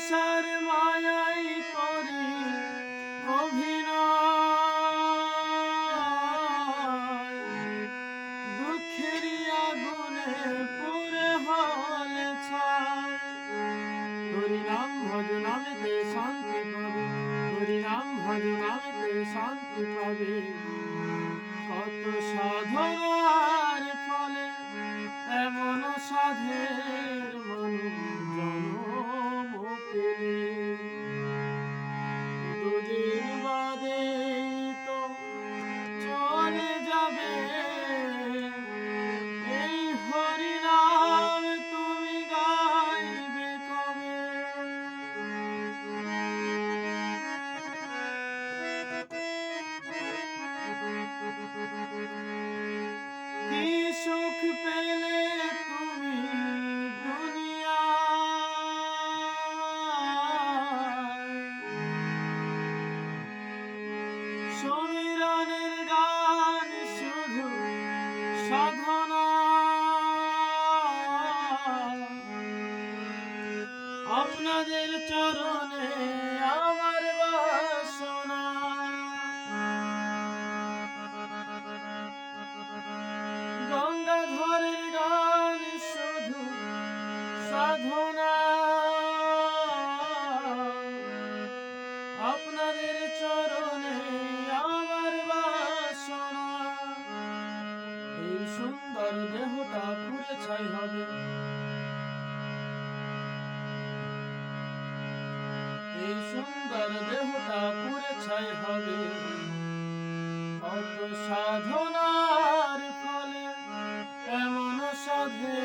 নেশার মায়াই করি অভিনয়, দুঃখের আগুনে পুরে হলে ছাই। হরি নাম ভজ নামেতে শান্তি পাবে, হরি নাম ভজ নামেতে শান্তি পাবে। কত সাধনার ফলে এমন সাধের মানুষ জনম পেলে। দুদিন বাদে তো চলে যাবে, এই হরি নাম তুমি গাইবে কবে? কি সুখ পেলে তুমি দুনিয়ায়, সমীরণের গান শুধু সাধনা, আপনাদের চরণে আমার বাসনা। গঙ্গাধরের গান শুধু সাধনা, আপনাদের চরণে আমার বাসনা। এই সুন্দর দেহটা পুড়ে ছাই হবে, এই সুন্দর দেহটা পুড়ে ছাই হবে। কত সাধনার ফলে এমন সাধে